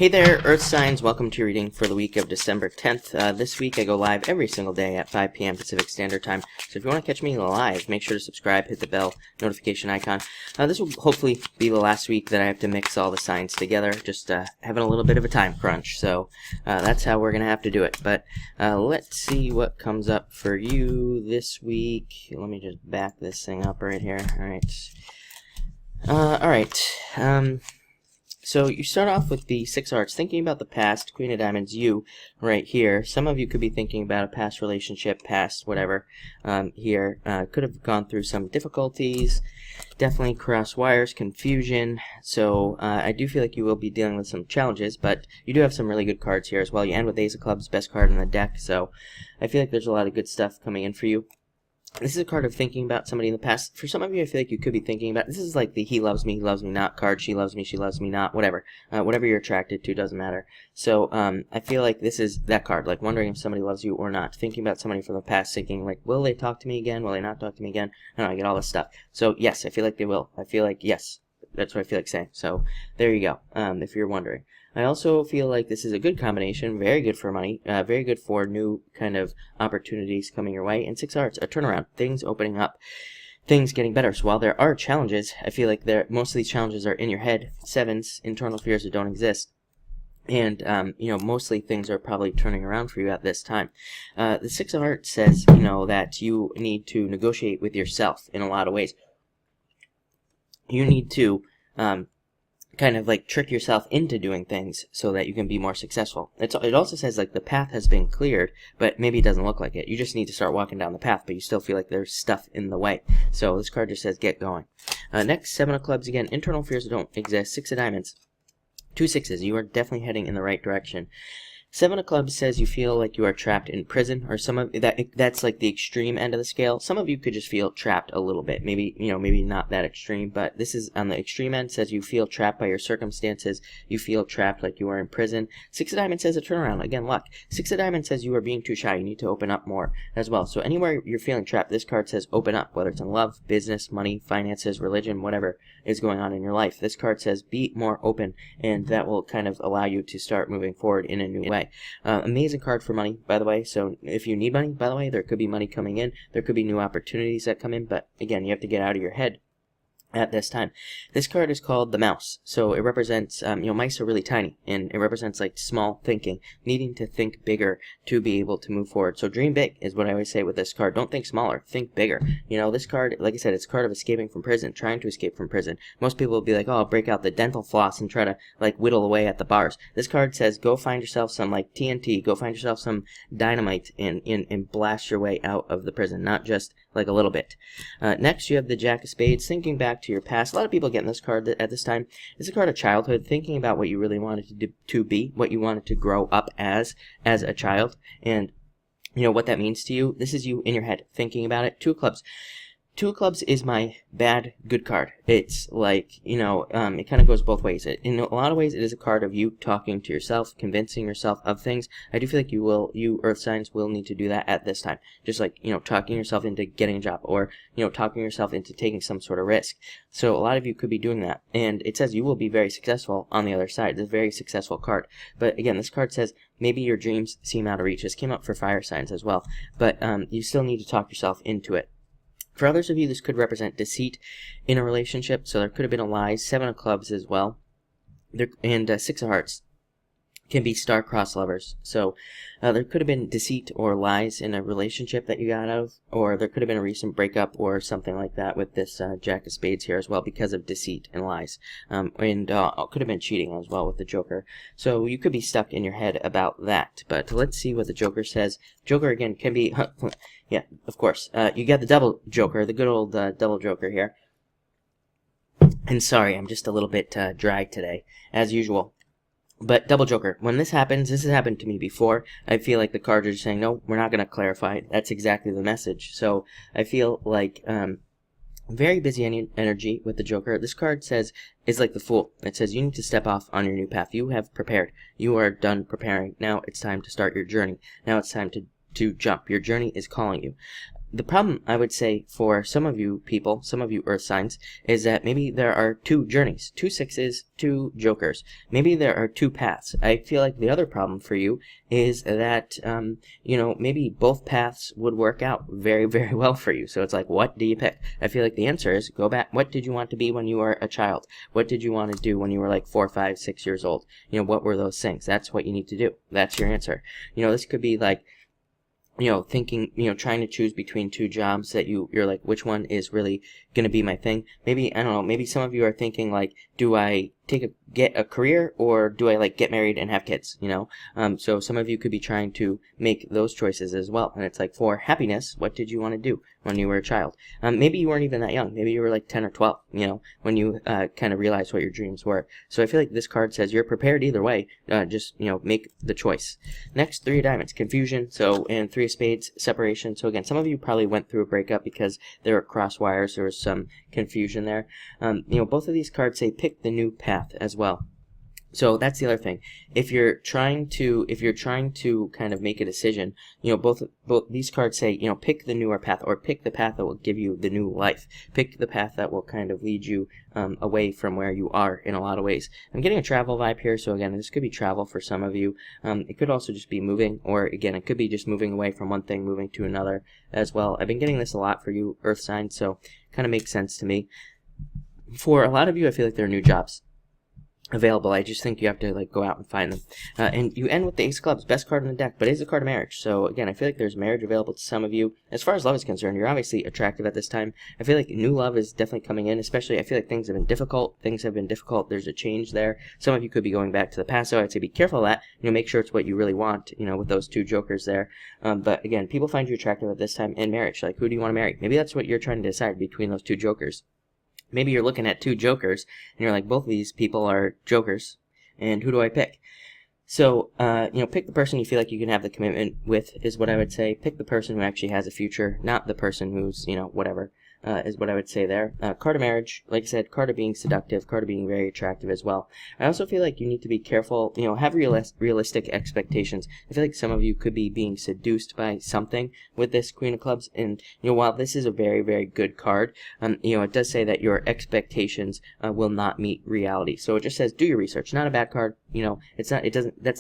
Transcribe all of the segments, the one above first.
Hey there, Earth Signs. Welcome to your reading for the week of December 10th. This week I go live every single day at 5 p.m. Pacific Standard Time. So if you want to catch me live, make sure to subscribe, hit the bell notification icon. This will hopefully be the last week that I have to mix all the signs together. Just having a little bit of a time crunch. So that's how we're going to have to do it. But let's see what comes up for you this week. Let me just back this thing up right here. Alright. So you start off with the Six of Hearts, thinking about the past, Queen of Diamonds, you, right here. Some of you could be thinking about a past relationship, past whatever, here. Could have gone through some difficulties, definitely cross wires, confusion. So I do feel like you will be dealing with some challenges, but you do have some really good cards here as well. You end with Ace of Clubs, best card in the deck, so I feel like there's a lot of good stuff coming in for you. This is a card of thinking about somebody in the past. For some of you, I feel like you could be thinking about, this is like the he loves me not card, she loves me not, whatever. Whatever you're attracted to, doesn't matter. So, I feel like this is that card, like wondering if somebody loves you or not. Thinking about somebody from the past, thinking like, will they talk to me again? Will they not talk to me again? I don't know, I get all this stuff. So, yes, I feel like they will. I feel like, yes, that's what I feel like saying. So, there you go, if you're wondering. I also feel like this is a good combination, very good for money, very good for new kind of opportunities coming your way. And Six of Hearts, a turnaround, things opening up, things getting better. So while there are challenges, I feel like most of these challenges are in your head. Sevens, internal fears that don't exist. And, mostly things are probably turning around for you at this time. The Six of Hearts says, that you need to negotiate with yourself in a lot of ways. You need to, kind of like trick yourself into doing things so that you can be more successful. It also says like the path has been cleared, but maybe it doesn't look like it. You just need to start walking down the path, but you still feel like there's stuff in the way. So this card just says get going. Next, Seven of Clubs again. Internal fears that don't exist. Six of Diamonds. Two sixes. You are definitely heading in the right direction. Seven of Clubs says you feel like you are trapped in prison, or some of that's like the extreme end of the scale. Some of you could just feel trapped a little bit. Maybe, maybe not that extreme, but this is on the extreme end. Says you feel trapped by your circumstances. You feel trapped like you are in prison. Six of Diamonds says a turnaround. Again, luck. Six of Diamonds says you are being too shy. You need to open up more as well. So anywhere you're feeling trapped, this card says open up, whether it's in love, business, money, finances, religion, whatever is going on in your life. This card says be more open, and that will kind of allow you to start moving forward in a new way. Amazing card for money, by the way. So if you need money, by the way, there could be money coming in. There could be new opportunities that come in. But again, you have to get out of your head at this time. This card is called the Mouse. So it represents, mice are really tiny, and it represents like small thinking, needing to think bigger to be able to move forward. So dream big is what I always say with this card. Don't think smaller, think bigger. This card, like I said, it's a card of escaping from prison, trying to escape from prison. Most people will be like, oh, I'll break out the dental floss and try to like whittle away at the bars. This card says go find yourself some like TNT, go find yourself some dynamite and blast your way out of the prison, not just like a little bit. Next, you have the Jack of Spades, thinking back to your past. A lot of people getting this card at this time. It's a card of childhood, thinking about what you really wanted to be, what you wanted to grow up as a child, and what that means to you. This is you in your head thinking about it. Two of Clubs. Two of Clubs is my bad, good card. It's like, it kind of goes both ways. In a lot of ways, it is a card of you talking to yourself, convincing yourself of things. I do feel like you Earth Signs will need to do that at this time. Just like, talking yourself into getting a job, or, talking yourself into taking some sort of risk. So a lot of you could be doing that. And it says you will be very successful on the other side. It's a very successful card. But again, this card says maybe your dreams seem out of reach. This came up for fire signs as well. But you still need to talk yourself into it. For others of you, this could represent deceit in a relationship, so there could have been a lie. Seven of Clubs as well. And Six of Hearts can be star-crossed lovers. So there could have been deceit or lies in a relationship that you got out of, or there could have been a recent breakup or something like that with this Jack of Spades here as well because of deceit and lies. And could have been cheating as well with the Joker. So you could be stuck in your head about that. But let's see what the Joker says. Joker, again, can be... yeah, of course. You got the double Joker, the good old double Joker here. And sorry, I'm just a little bit dry today, as usual. But double Joker, when this happens, this has happened to me before. I feel like the cards are just saying, no, we're not going to clarify. That's exactly the message. So I feel like very busy energy with the Joker. This card says, is like the Fool. It says you need to step off on your new path. You have prepared. You are done preparing. Now it's time to start your journey. Now it's time to jump. Your journey is calling you. the problem, I would say, for some of you people, some of you earth signs, is that maybe there are two journeys, two sixes, two jokers. Maybe there are two paths. I feel like the other problem for you is that, maybe both paths would work out very, very well for you. So it's like, what do you pick? I feel like the answer is go back. What did you want to be when you were a child? What did you want to do when you were like 4, 5, 6 years old? What were those things? That's what you need to do. That's your answer. This could be like, thinking, trying to choose between two jobs that you're like, which one is really going to be my thing? Maybe, I don't know, maybe some of you are thinking like, do I get a career, or do I like get married and have kids, So some of you could be trying to make those choices as well. And it's like, for happiness, what did you want to do when you were a child? Maybe you weren't even that young. Maybe you were like 10 or 12, when you kind of realized what your dreams were. So I feel like this card says you're prepared either way. Just, make the choice. Next, 3 of diamonds, confusion. So, and 3 of spades, separation. So again, some of you probably went through a breakup because there were cross wires. There was some confusion there. Both of these cards say pick the new path as well. So that's the other thing. If you're trying to kind of make a decision, both these cards say, pick the newer path, or pick the path that will give you the new life. Pick the path that will kind of lead you away from where you are in a lot of ways. I'm getting a travel vibe here, so again, this could be travel for some of you. It could also just be moving, or again, it could be just moving away from one thing, moving to another as well. I've been getting this a lot for you earth signs, so kind of makes sense to me. For a lot of you, I feel like there are new jobs available. I just think you have to like go out and find them. And you end with the Ace of Clubs, best card in the deck, but it is a card of marriage. So again, I feel like there's marriage available to some of you. As far as love is concerned, you're obviously attractive at this time. I feel like new love is definitely coming in, especially I feel like things have been difficult. There's a change there. Some of you could be going back to the past, so I'd say be careful of that. Make sure it's what you really want, with those 2 jokers there. But again, people find you attractive at this time in marriage. Like, who do you want to marry? Maybe that's what you're trying to decide between those 2 jokers. Maybe you're looking at 2 jokers, and you're like, both of these people are jokers, and who do I pick? So, pick the person you feel like you can have the commitment with, is what I would say. Pick the person who actually has a future, not the person who's, whatever, is what I would say there. Card of marriage, like I said, card of being seductive, card of being very attractive as well. I also feel like you need to be careful, have realistic expectations. I feel like some of you could be being seduced by something with this Queen of Clubs, and, while this is a very, very good card, it does say that your expectations will not meet reality. So it just says do your research. Not a bad card. That's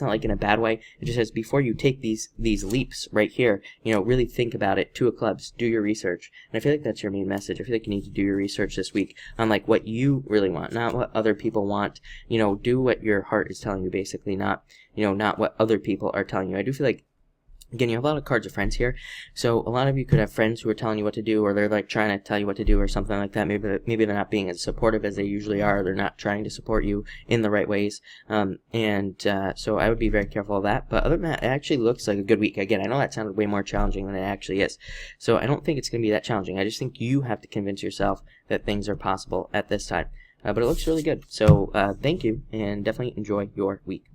not like in a bad way. It just says before you take these leaps right here, really think about it. 2 of Clubs, do your research. And I feel like that's your main message. I feel like you need to do your research this week on like what you really want, not what other people want. Do what your heart is telling you, basically, not what other people are telling you. I do feel like, again, you have a lot of cards of friends here, so a lot of you could have friends who are telling you what to do, or they're like trying to tell you what to do or something like that. Maybe they're not being as supportive as they usually are. They're not trying to support you in the right ways, so I would be very careful of that. But other than that, it actually looks like a good week. Again, I know that sounded way more challenging than it actually is, so I don't think it's going to be that challenging. I just think you have to convince yourself that things are possible at this time. But it looks really good, so thank you, and definitely enjoy your week.